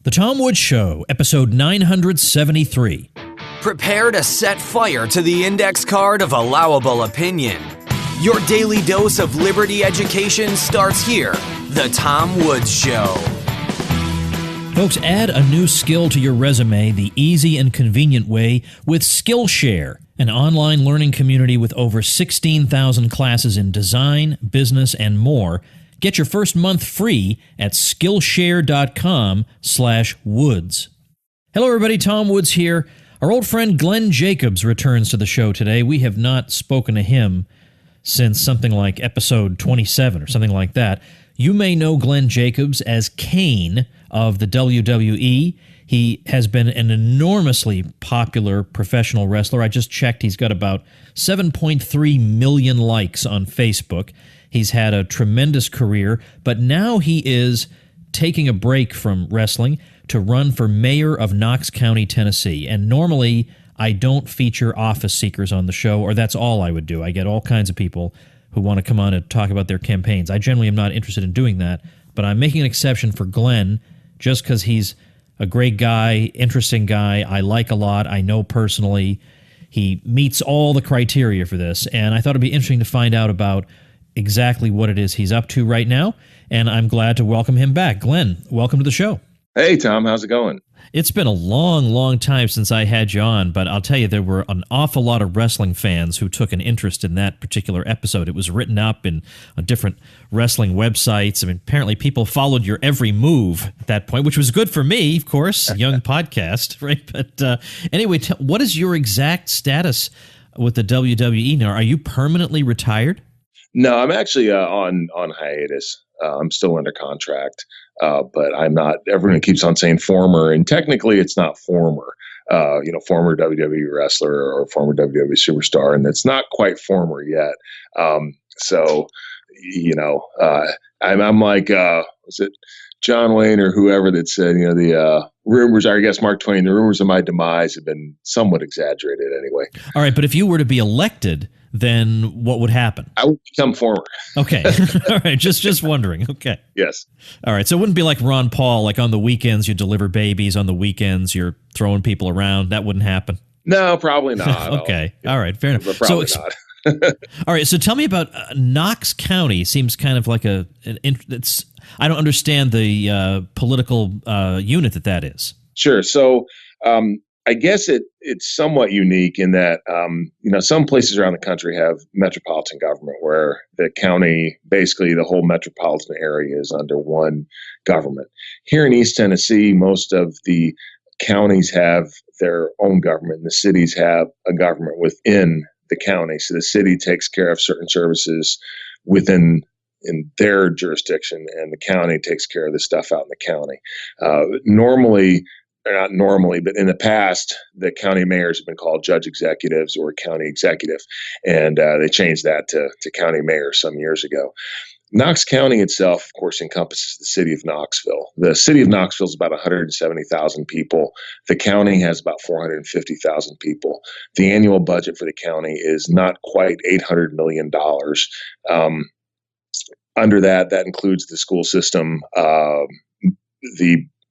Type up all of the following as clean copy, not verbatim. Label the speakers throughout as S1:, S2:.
S1: The Tom Woods Show, episode 973.
S2: Prepare to set fire to the index card of allowable opinion. Your daily dose of liberty education starts here. The Tom Woods Show.
S1: Folks, add a new skill to your resume the easy and convenient way with Skillshare, an online learning community with over 16,000 classes in design, business, and more. Get your first month free at Skillshare.com/Woods. Hello, everybody. Tom Woods here. Our old friend Glenn Jacobs returns to the show today. We have not spoken to him since something like episode 27 or something like that. You may know Glenn Jacobs as Kane of the WWE. He has been an enormously popular professional wrestler. I just checked. He's got about 7.3 million likes on Facebook. He's had a tremendous career, but now he is taking a break from wrestling to run for mayor of Knox County, Tennessee. And normally, I don't feature office seekers on the show, or that's all I would do. I get all kinds of people who want to come on and talk about their campaigns. I generally am not interested in doing that, but I'm making an exception for Glenn just because he's a great guy, interesting guy, I like a lot, I know personally. He meets all the criteria for this, and I thought it'd be interesting to find out about exactly what it is he's up to right now, and I'm glad to welcome him back. Glenn, welcome to the show.
S3: Hey, Tom, how's it going?
S1: It's been a long, long time since I had you on, but I'll tell you, there were an awful lot of wrestling fans who took an interest in that particular episode. It was written up on different wrestling websites. I mean, apparently people followed your every move at that point, which was good for me, of course, young podcast, right? But anyway, what is your exact status with the WWE now? Are you permanently retired?
S3: No, I'm actually on hiatus. I'm still under contract, but I'm not. Everyone keeps on saying former, and technically it's not former. Former WWE wrestler or former WWE superstar, and it's not quite former yet. I'm like, was it John Wayne or whoever that said, the rumors are, I guess Mark Twain, the rumors of my demise have been somewhat exaggerated anyway.
S1: All right, but if you were to be elected, then what would happen?
S3: I would become former.
S1: Okay. All right. Just wondering. Okay.
S3: Yes.
S1: All right. So it wouldn't be like Ron Paul, like on the weekends you deliver babies, on the weekends you're throwing people around. That wouldn't happen.
S3: No, probably not.
S1: Okay. All right. Fair enough.
S3: But probably not.
S1: All right. So tell me about Knox County. Seems kind of like I don't understand the political unit that is.
S3: Sure. So I guess it's somewhat unique in that, some places around the country have metropolitan government where the county, basically the whole metropolitan area is under one government. Here in East Tennessee, most of the counties have their own government and the cities have a government within the county. So the city takes care of certain services in their jurisdiction, and the county takes care of the stuff out in the county. Not normally, but in the past, the county mayors have been called judge executives or county executive, and they changed that to county mayor some years ago. Knox County itself, of course, encompasses the city of Knoxville. The city of Knoxville is about 170,000 people. The county has about 450,000 people. The annual budget for the county is not quite $800 million. Under that includes the school system,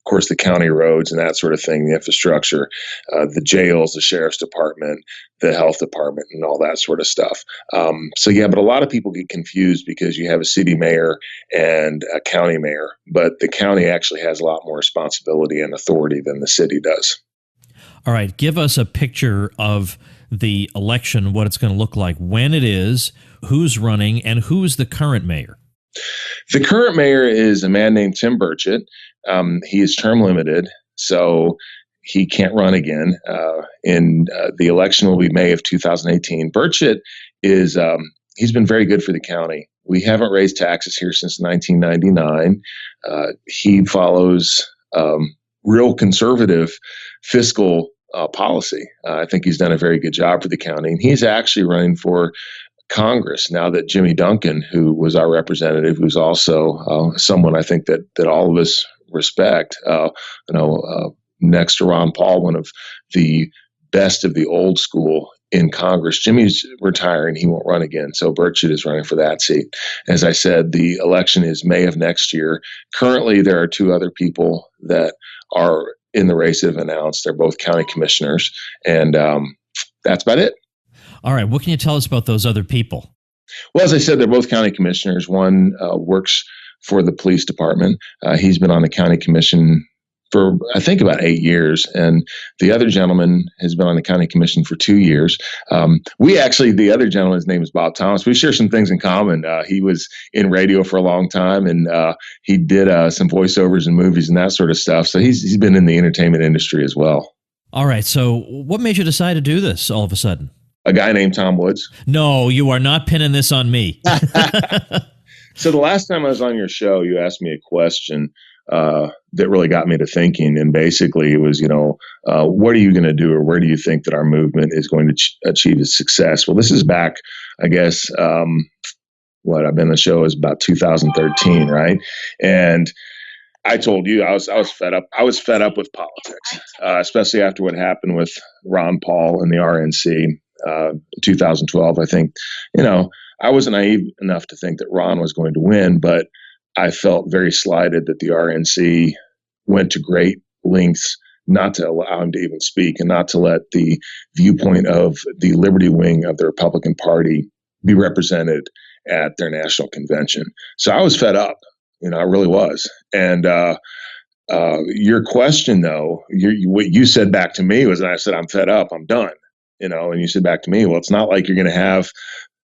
S3: of course, the county roads and that sort of thing, the infrastructure, the jails, the sheriff's department, the health department, and all that sort of stuff. But a lot of people get confused because you have a city mayor and a county mayor, but the county actually has a lot more responsibility and authority than the city does.
S1: All right, give us a picture of the election, what it's going to look like, when it is, who's running, and who's the current mayor.
S3: The current mayor is a man named Tim Burchett. He is term limited, so he can't run again. The election will be May of 2018. Burchett he's been very good for the county. We haven't raised taxes here since 1999. He follows real conservative fiscal policy. I think he's done a very good job for the county, and he's actually running for Congress now that Jimmy Duncan, who was our representative, who's also someone I think that all of us respect, next to Ron Paul, one of the best of the old school in Congress. Jimmy's retiring. He won't run again. So Burchett is running for that seat. As I said, the election is May of next year. Currently, there are two other people that are in the race have announced. They're both county commissioners, and that's about it.
S1: All right. What can you tell us about those other people?
S3: Well, as I said, they're both county commissioners. One works for the police department. He's been on the county commission for, I think, about 8 years. And the other gentleman has been on the county commission for 2 years. The other gentleman's name is Bob Thomas. We share some things in common. He was in radio for a long time, and he did some voiceovers in movies and that sort of stuff. So he's been in the entertainment industry as well.
S1: All right. So what made you decide to do this all of a sudden?
S3: A guy named Tom Woods.
S1: No, you are not pinning this on me.
S3: So the last time I was on your show, you asked me a question that really got me to thinking. And basically it was, what are you going to do, or where do you think that our movement is going to achieve its success? Well, this is back, I guess, I've been on the show is about 2013, right? And I told you I was fed up. I was fed up with politics, especially after what happened with Ron Paul and the RNC in 2012. I think, I wasn't naive enough to think that Ron was going to win, but I felt very slighted that the RNC went to great lengths not to allow him to even speak, and not to let the viewpoint of the Liberty wing of the Republican Party be represented at their national convention. So I was fed up. I really was. And your question, though, what you said back to me was, and I said, I'm fed up, I'm done. And you said back to me, well, it's not like you're going to have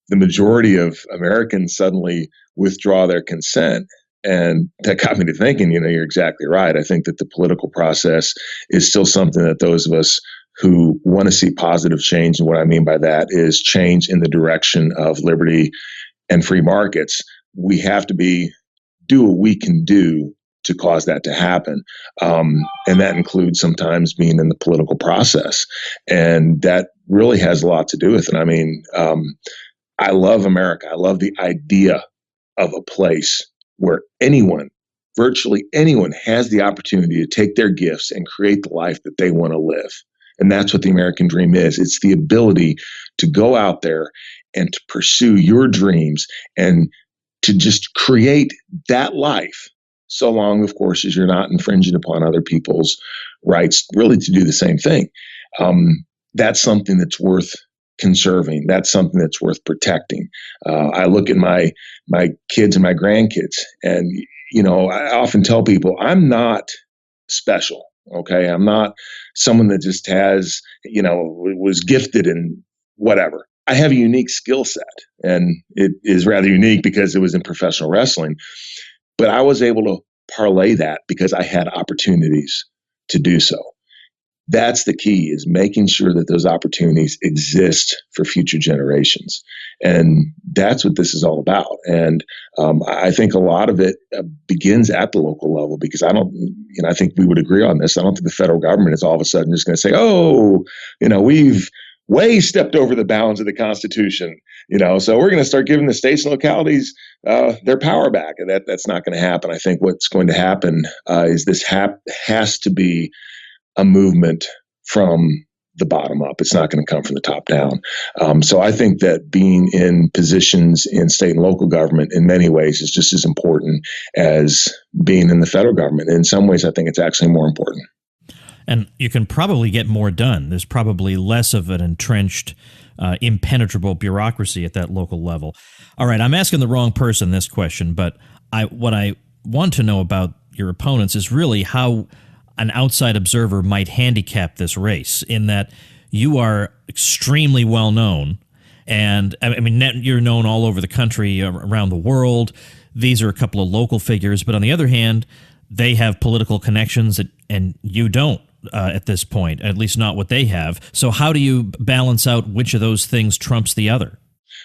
S3: the majority of Americans suddenly withdraw their consent. And that got me to thinking, you're exactly right. I think that the political process is still something that those of us who want to see positive change, and what I mean by that is change in the direction of liberty and free markets, we have to do what we can do to cause that to happen. And that includes sometimes being in the political process. And that really has a lot to do with it. I love America. I love the idea of a place where virtually anyone, has the opportunity to take their gifts and create the life that they want to live. And that's what the American dream is. It's the ability to go out there and to pursue your dreams and to just create that life, so long, of course, as you're not infringing upon other people's rights, really to do the same thing. That's something that's worth conserving. That's something that's worth protecting. I look at my kids and my grandkids, and I often tell people I'm not special. Okay, I'm not someone that just has was gifted in whatever. I have a unique skill set, and it is rather unique because it was in professional wrestling. But I was able to parlay that because I had opportunities to do so. That's the key, is making sure that those opportunities exist for future generations. And that's what this is all about. And I think a lot of it begins at the local level, because I think we would agree on this. I don't think the federal government is all of a sudden just going to say, we've way stepped over the bounds of the Constitution, so we're going to start giving the states and localities their power back. And that's not going to happen. I think what's going to happen is this has to be a movement from the bottom up. It's not going to come from the top down. So I think that being in positions in state and local government in many ways is just as important as being in the federal government. In some ways, I think it's actually more important.
S1: And you can probably get more done. There's probably less of an entrenched, impenetrable bureaucracy at that local level. All right, I'm asking the wrong person this question, but what I want to know about your opponents is really how an outside observer might handicap this race, in that you are extremely well known. And you're known all over the country, around the world. These are a couple of local figures, but on the other hand, they have political connections and you don't at this point, at least not what they have. So how do you balance out which of those things trumps the other?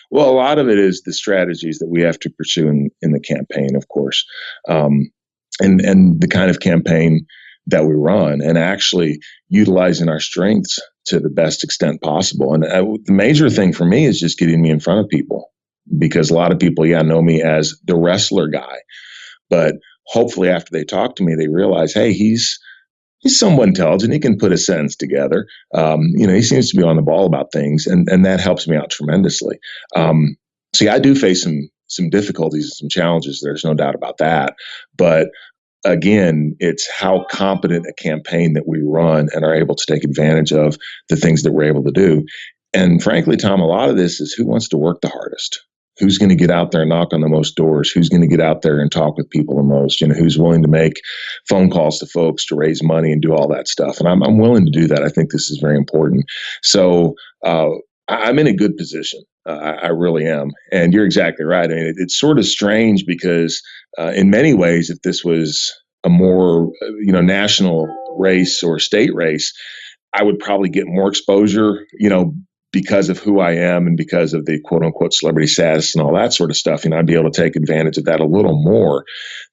S3: Well, a lot of it is the strategies that we have to pursue in the campaign, of course, and the kind of campaign that we run, and actually utilizing our strengths to the best extent possible. And the major thing for me is just getting me in front of people, because a lot of people, know me as the wrestler guy, but hopefully after they talk to me, they realize, hey, he's somewhat intelligent. He can put a sentence together. He seems to be on the ball about things, and that helps me out tremendously. I do face some difficulties and some challenges. There's no doubt about that, but again, it's how competent a campaign that we run and are able to take advantage of the things that we're able to do. And frankly, Tom, a lot of this is who wants to work the hardest. Who's going to get out there and knock on the most doors? Who's going to get out there and talk with people the most? Who's willing to make phone calls to folks to raise money and do all that stuff? And I'm willing to do that. I think this is very important. So I'm in a good position. I really am. And you're exactly right. I mean, it's sort of strange because in many ways, if this was a more national race or state race, I would probably get more exposure, because of who I am and because of the quote unquote celebrity status and all that sort of stuff. I'd be able to take advantage of that a little more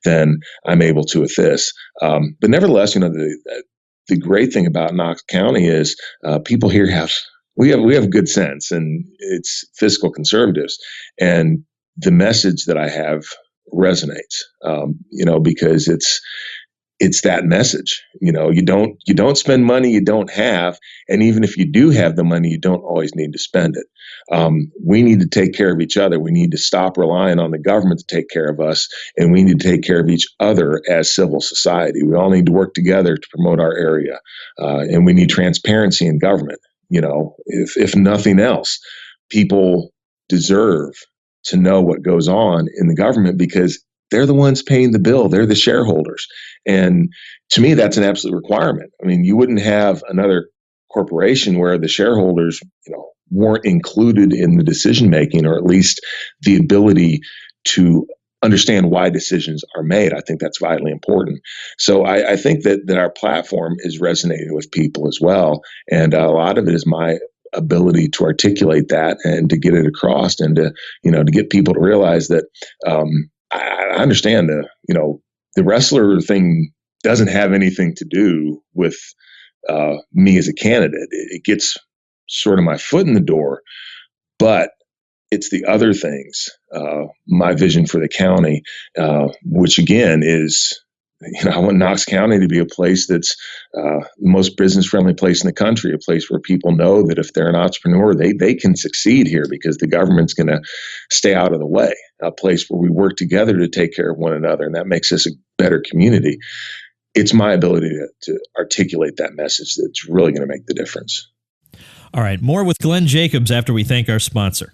S3: than I'm able to with this. But nevertheless, the great thing about Knox County is people here we have good sense, and it's fiscal conservatives. And the message that I have resonates, because it's that message. You don't spend money you don't have, and even if you do have the money, you don't always need to spend it. We need to take care of each other. We need to stop relying on the government to take care of us, and we need to take care of each other as civil society. We all need to work together to promote our area, and we need transparency in government. If nothing else, people deserve to know what goes on in the government because they're the ones paying the bill. They're the shareholders. And to me, that's an absolute requirement. I mean, you wouldn't have another corporation where the shareholders, weren't included in the decision making, or at least the ability to understand why decisions are made. I think that's vitally important. So I think that our platform is resonating with people as well. And a lot of it is my ability to articulate that and to get it across, and to get people to realize that I understand the wrestler thing doesn't have anything to do with me as a candidate. It gets sort of my foot in the door, but it's the other things, my vision for the county, which again is, I want Knox County to be a place that's the most business-friendly place in the country, a place where people know that if they're an entrepreneur, they can succeed here because the government's going to stay out of the way, a place where we work together to take care of one another, and that makes us a better community. It's my ability to articulate that message that's really going to make the difference.
S1: All right, more with Glenn Jacobs after we thank our sponsor.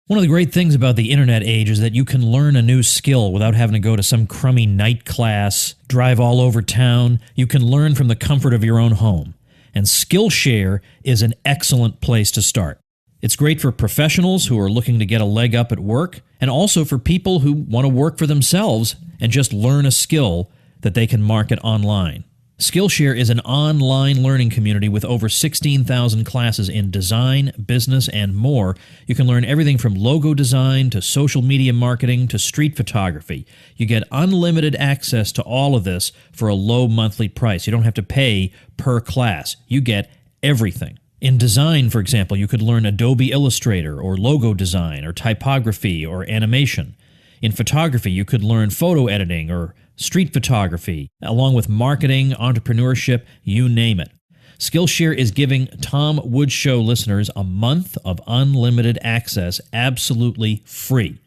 S1: One of the great things about the internet age is that you can learn a new skill without having to go to some crummy night class, drive all over town. You can learn from the comfort of your own home. And Skillshare is an excellent place to start. It's great for professionals who are looking to get a leg up at work, and also for people who want to work for themselves and just learn a skill that they can market online. Skillshare is an online learning community with over 16,000 classes in design, business, and more. You can learn everything from logo design to social media marketing to street photography. You get unlimited access to all of this for a low monthly price. You don't have to pay per class. You get everything. In design, for example, you could learn Adobe Illustrator or logo design or typography or animation. In photography, you could learn photo editing or street photography, along with marketing, entrepreneurship, you name it. Skillshare is giving Tom Woods Show listeners a month of unlimited access absolutely free.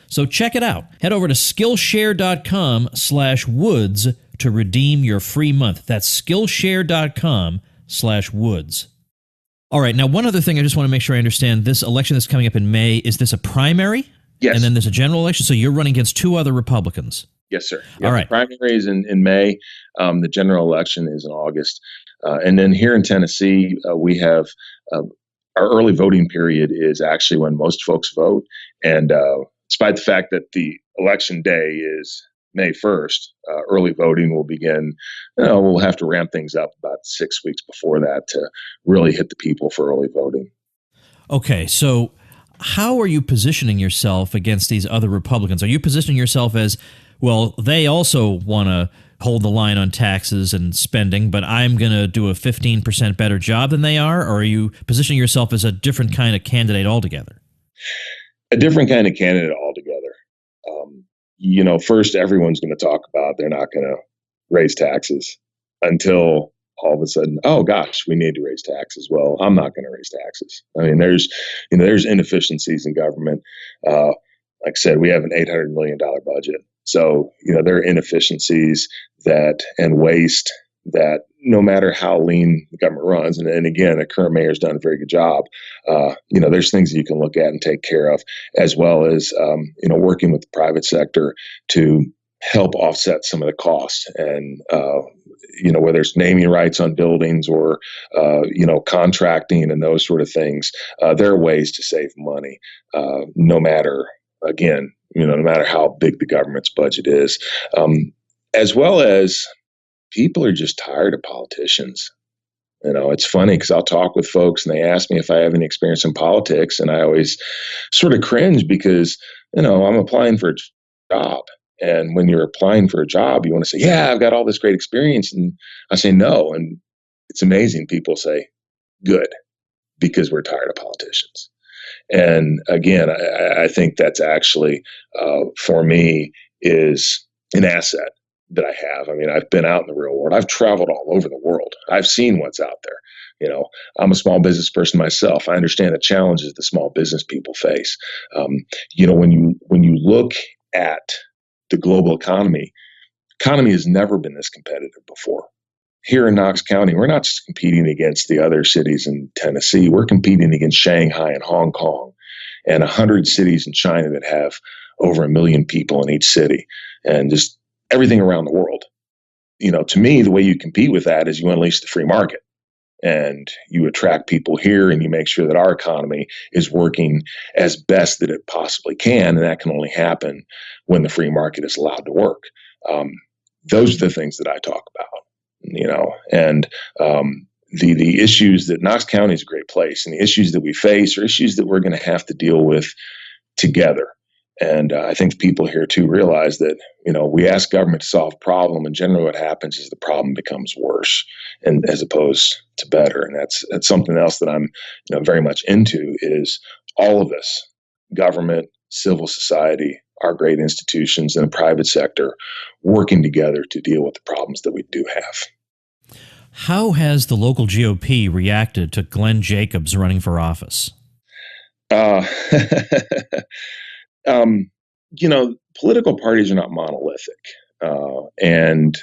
S1: So check it out. Head over to Skillshare.com/Woods to redeem your free month. That's Skillshare.com/Woods. All right, now one other thing I just want to make sure I understand. This election that's coming up in May, is this a primary?
S3: Yes.
S1: And then there's a general election? So you're running against two other Republicans?
S3: Yes, sir.
S1: All right.
S3: The primary is in May. The general election is in August. And then here in Tennessee, we have our early voting period is actually when most folks vote. And despite the fact that the election day is May 1st, early voting will begin. We'll have to ramp things up about 6 weeks before that to really hit the people for early voting.
S1: Okay, so how are you positioning yourself against these other Republicans? Are you positioning yourself as, well, they also want to hold the line on taxes and spending, but I'm going to do a 15% better job than they are? Or are you positioning yourself as a different kind of candidate altogether?
S3: A different kind of candidate altogether. First, everyone's going to talk about they're not going to raise taxes until all of a sudden, oh gosh, we need to raise taxes. Well, I'm not going to raise taxes. I mean, there's inefficiencies in government. Like I said, we have an $800 million budget. So, there are inefficiencies and waste that no matter how lean the government runs, and again, the current mayor's done a very good job. There's things that you can look at and take care of, as well as working with the private sector to help offset some of the costs, and whether it's naming rights on buildings or contracting and those sort of things, there are ways to save money, no matter how big the government's budget is, as well as people are just tired of politicians. It's funny because I'll talk with folks and they ask me if I have any experience in politics, and I always sort of cringe because, I'm applying for a job. And when you're applying for a job, you want to say, yeah, I've got all this great experience. And I say, no. And it's amazing. People say, good, because we're tired of politicians. And again, I think that's actually, for me, is an asset that I have. I mean, I've been out in the real world. I've traveled all over the world. I've seen what's out there. I'm a small business person myself. I understand the challenges that small business people face. When you look at the global economy has never been this competitive before. Here in Knox County, we're not just competing against the other cities in Tennessee. We're competing against Shanghai and Hong Kong and 100 cities in China that have over 1 million people in each city, and just everything around the world. To me, the way you compete with that is you unleash the free market and you attract people here, and you make sure that our economy is working as best that it possibly can. And that can only happen when the free market is allowed to work. Those are the things that I talk about, and the issues that Knox County is a great place, and the issues that we face are issues that we're going to have to deal with together. And I think people here too realize that, we ask government to solve a problem, and generally what happens is the problem becomes worse, and as opposed to better. And that's something else that I'm, very much into, is all of us, government, civil society, our great institutions, and the private sector working together to deal with the problems that we do have.
S1: How has the local GOP reacted to Glenn Jacobs running for office?
S3: Political parties are not monolithic, and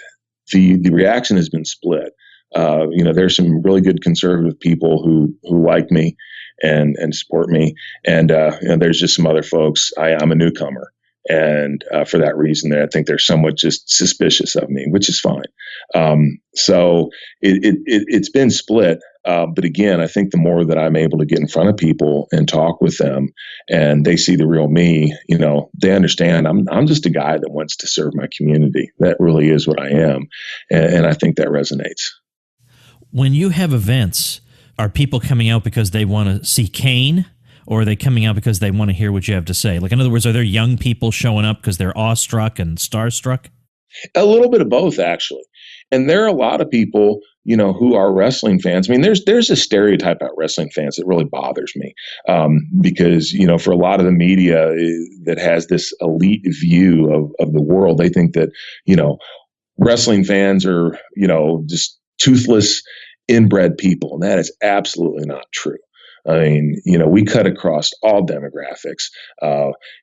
S3: the reaction has been split. There's some really good conservative people who like me and support me, and there's just some other folks. I'm a newcomer, and for that reason, I think they're somewhat just suspicious of me, which is fine. So it's been split. But again, I think the more that I'm able to get in front of people and talk with them, and they see the real me, they understand I'm just a guy that wants to serve my community. That really is what I am, and I think that resonates.
S1: When you have events, are people coming out because they want to see Kane, or are they coming out because they want to hear what you have to say? Like, in other words, are there young people showing up because they're awestruck and starstruck?
S3: A little bit of both, actually. And there are a lot of people, who are wrestling fans. I mean, there's a stereotype about wrestling fans that really bothers me, because, for a lot of the media that has this elite view of the world, they think that, wrestling fans are, just toothless, inbred people. And that is absolutely not true. I mean, we cut across all demographics,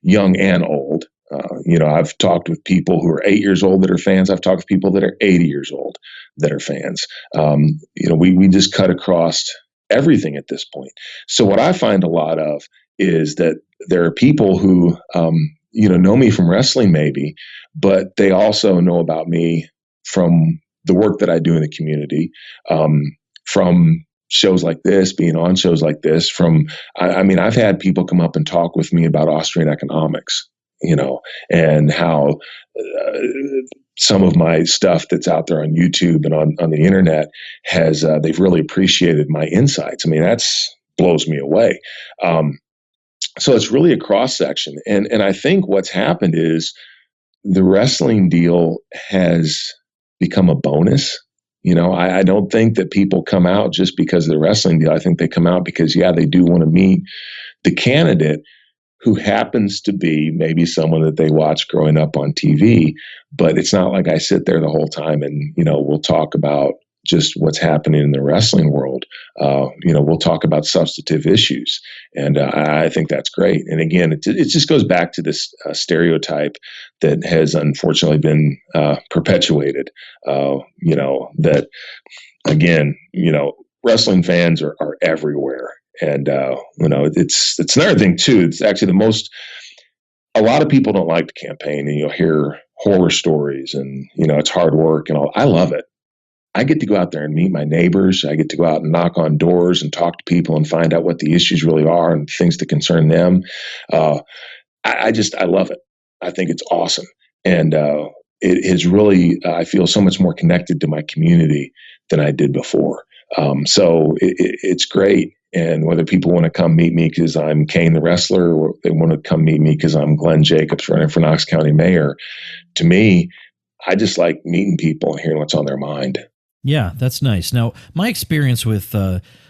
S3: young and old. I've talked with people who are 8 years old that are fans. I've talked with people that are 80 years old that are fans. We just cut across everything at this point. So what I find a lot of is that there are people who, know me from wrestling maybe, but they also know about me from the work that I do in the community, from shows like this, being on shows like this, I've had people come up and talk with me about Austrian economics, and how some of my stuff that's out there on YouTube and on the internet they've really appreciated my insights. I mean, that's blows me away. So it's really a cross section. And I think what's happened is the wrestling deal has become a bonus. I don't think that people come out just because of the wrestling deal. I think they come out because, they do want to meet the candidate who happens to be maybe someone that they watched growing up on TV. But it's not like I sit there the whole time and, we'll talk about, just what's happening in the wrestling world. We'll talk about substantive issues, and I think that's great. And again, it just goes back to this stereotype that has unfortunately been perpetuated. That again, wrestling fans are everywhere, and it's another thing too. It's actually the most. A lot of people don't like the campaign, and you'll hear horror stories, and it's hard work and all. I love it. I get to go out there and meet my neighbors. I get to go out and knock on doors and talk to people and find out what the issues really are and things that concern them. I love it. I think it's awesome. And it is really, I feel so much more connected to my community than I did before. So it's great. And whether people want to come meet me because I'm Kane the wrestler, or they want to come meet me because I'm Glenn Jacobs running for Knox County mayor, to me, I just like meeting people and hearing what's on their mind.
S1: Yeah, that's nice. Now, my experience with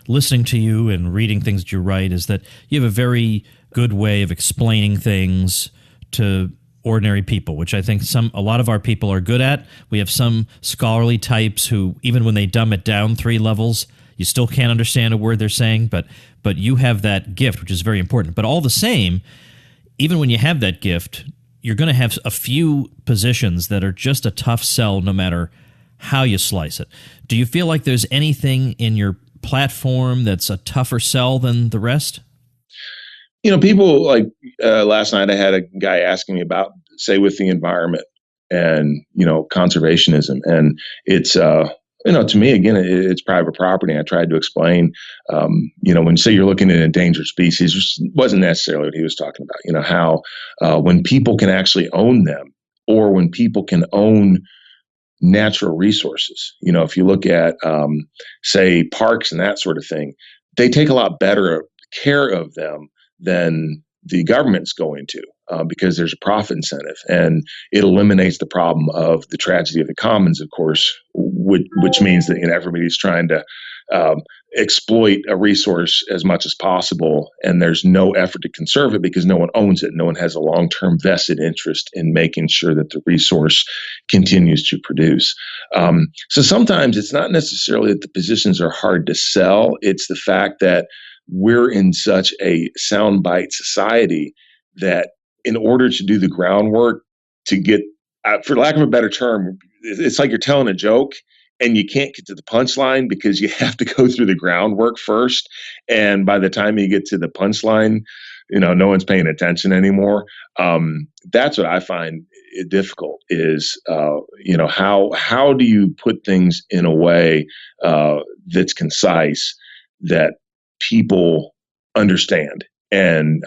S1: listening to you and reading things that you write is that you have a very good way of explaining things to ordinary people, which I think a lot of our people are good at. We have some scholarly types who, even when they dumb it down 3 levels, you still can't understand a word they're saying, but you have that gift, which is very important. But all the same, even when you have that gift, you're going to have a few positions that are just a tough sell no matter how you slice it. Do you feel like there's anything in your platform that's a tougher sell than the rest?
S3: People like last night I had a guy asking me about, say, with the environment and, conservationism. And it's, to me, again, it's private property. I tried to explain, when say you're looking at an endangered species, which wasn't necessarily what he was talking about, how when people can actually own them, or when people can own natural resources. If you look at, say, parks and that sort of thing, they take a lot better care of them than the government's going to, because there's a profit incentive, and it eliminates the problem of the tragedy of the commons, of course, which means that everybody's trying to exploit a resource as much as possible, and there's no effort to conserve it because no one owns it. No one has a long-term vested interest in making sure that the resource continues to produce. So sometimes it's not necessarily that the positions are hard to sell. It's the fact that we're in such a soundbite society that in order to do the groundwork to get, for lack of a better term, it's like you're telling a joke and you can't get to the punchline because you have to go through the groundwork first. And by the time you get to the punchline, no one's paying attention anymore. That's what I find difficult is, how do you put things in a way that's concise, that people understand and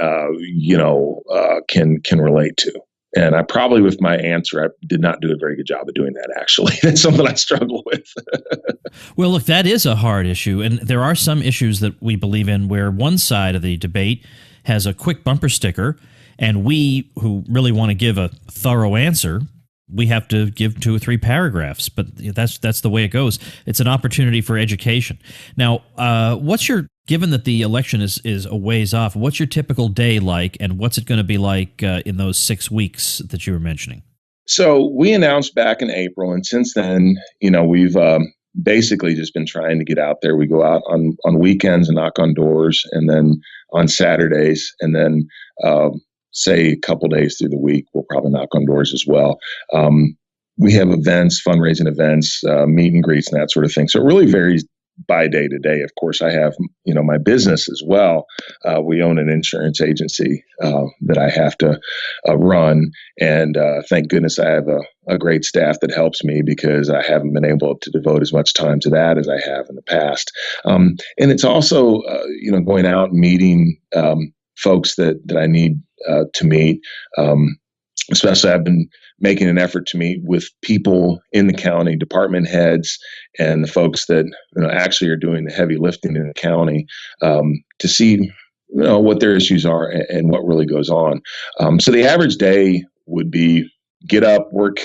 S3: can relate to. And I probably, with my answer, I did not do a very good job of doing that, actually. That's something I struggle with.
S1: Well, look, that is a hard issue. And there are some issues that we believe in where one side of the debate has a quick bumper sticker, and we who really want to give a thorough answer, we have to give 2 or 3 paragraphs. But that's the way it goes. It's an opportunity for education. Now, given that the election is a ways off, what's your typical day like, and what's it going to be like in those 6 weeks that you were mentioning?
S3: So we announced back in April, and since then, we've basically just been trying to get out there. We go out on weekends and knock on doors, and then on Saturdays, and then say a couple days through the week, we'll probably knock on doors as well. We have events, fundraising events, meet and greets, and that sort of thing. So it really varies by day to day. Of course, I have, my business as well. We own an insurance agency that I have to run. And thank goodness I have a great staff that helps me, because I haven't been able to devote as much time to that as I have in the past. And it's also, going out and meeting folks that I need to meet. Especially, I've been making an effort to meet with people in the county, department heads, and the folks that actually are doing the heavy lifting in the county, to see what their issues are and what really goes on. So the average day would be get up, work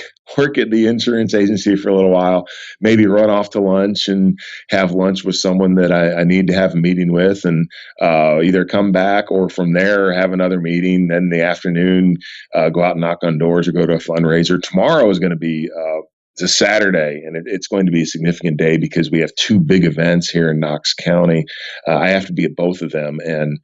S3: at the insurance agency for a little while, maybe run off to lunch and have lunch with someone that I need to have a meeting with, and either come back or from there have another meeting. Then in the afternoon, go out and knock on doors or go to a fundraiser. Tomorrow is going to be It's a Saturday, and it's going to be a significant day because we have two big events here in Knox County. I have to be at both of them, and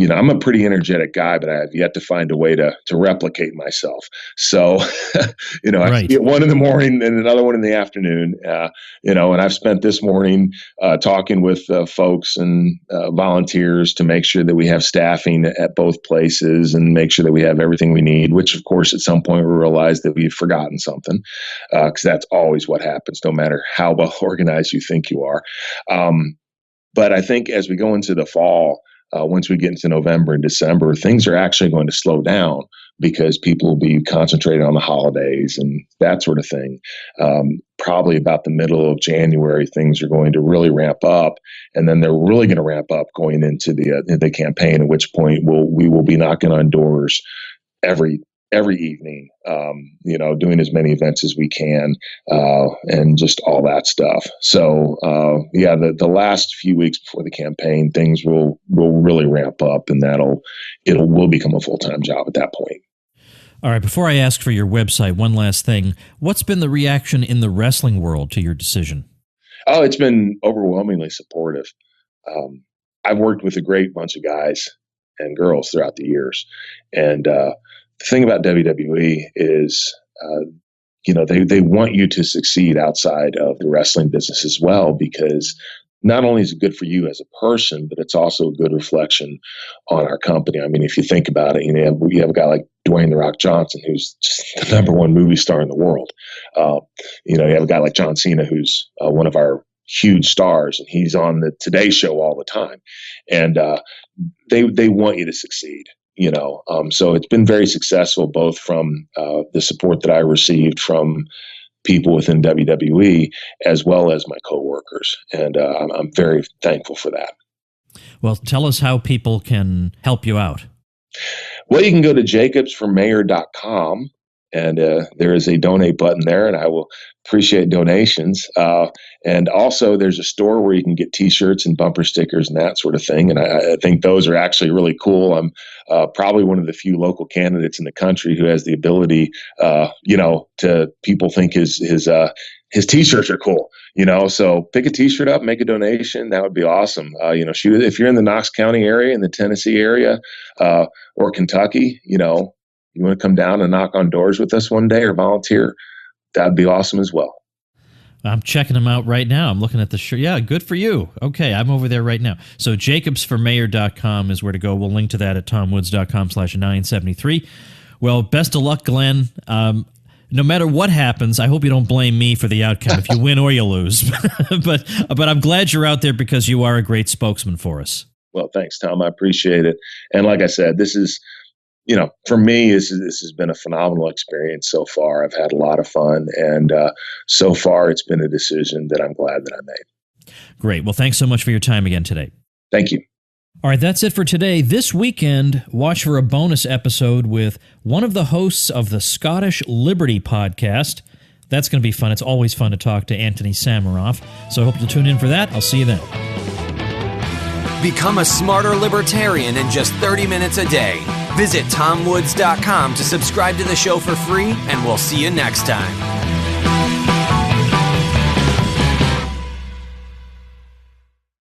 S3: I'm a pretty energetic guy, but I have yet to find a way to replicate myself. So, I
S1: Right.
S3: get one in the morning and another one in the afternoon. And I've spent this morning talking with folks and volunteers to make sure that we have staffing at both places and make sure that we have everything we need, which of course at some point we realize that we've forgotten something, because that's always what happens, no matter how well organized you think you are. But I think as we go into the fall, once we get into November and December, things are actually going to slow down because people will be concentrated on the holidays and that sort of thing. Probably about the middle of January, things are going to really ramp up, and then they're really going to ramp up going into the campaign. At which point we will be knocking on doors every evening, doing as many events as we can, and just all that stuff. So, the last few weeks before the campaign, things will really ramp up, and will become a full-time job at that point.
S1: All right, before I ask for your website, one last thing. What's been the reaction in the wrestling world to your decision?
S3: Oh, it's been overwhelmingly supportive. I've worked with a great bunch of guys and girls throughout the years, and the thing about WWE is, they want you to succeed outside of the wrestling business as well, because not only is it good for you as a person, but it's also a good reflection on our company. I mean, if you think about it, you have a guy like Dwayne "The Rock" Johnson, who's just the number one movie star in the world. You have a guy like John Cena, who's one of our huge stars, and he's on the Today Show all the time. And they want you to succeed. So it's been very successful, both from the support that I received from people within WWE as well as my coworkers, and I'm very thankful for that.
S1: Well, tell us how people can help you out.
S3: Well, you can go to jacobsformayor.com, and there is a donate button there, and I will appreciate donations. And also, there's a store where you can get T-shirts and bumper stickers and that sort of thing. And I think those are actually really cool. I'm probably one of the few local candidates in the country who has the ability, to people think his T-shirts are cool. So pick a T-shirt up, make a donation. That would be awesome. Shoot, if you're in the Knox County area, in the Tennessee area, or Kentucky, you want to come down and knock on doors with us one day or volunteer, that'd be awesome as well.
S1: I'm checking them out right now. I'm looking at the shirt. Yeah, good for you. Okay, I'm over there right now. So jacobsformayor.com is where to go. We'll link to that at tomwoods.com/973. Well, best of luck, Glenn. No matter what happens, I hope you don't blame me for the outcome if you win or you lose. but I'm glad you're out there because you are a great spokesman for us.
S3: Well, thanks, Tom. I appreciate it. And like I said, this is, for me, this has been a phenomenal experience so far. I've had a lot of fun, and so far it's been a decision that I'm glad that I made.
S1: Great. Well, thanks so much for your time again today.
S3: Thank you.
S1: All right, that's it for today. This weekend, watch for a bonus episode with one of the hosts of the Scottish Liberty podcast. That's going to be fun. It's always fun to talk to Anthony Samaroff. So I hope you'll tune in for that. I'll see you then.
S2: Become a smarter libertarian in just 30 minutes a day. Visit TomWoods.com to subscribe to the show for free, and we'll see you next time.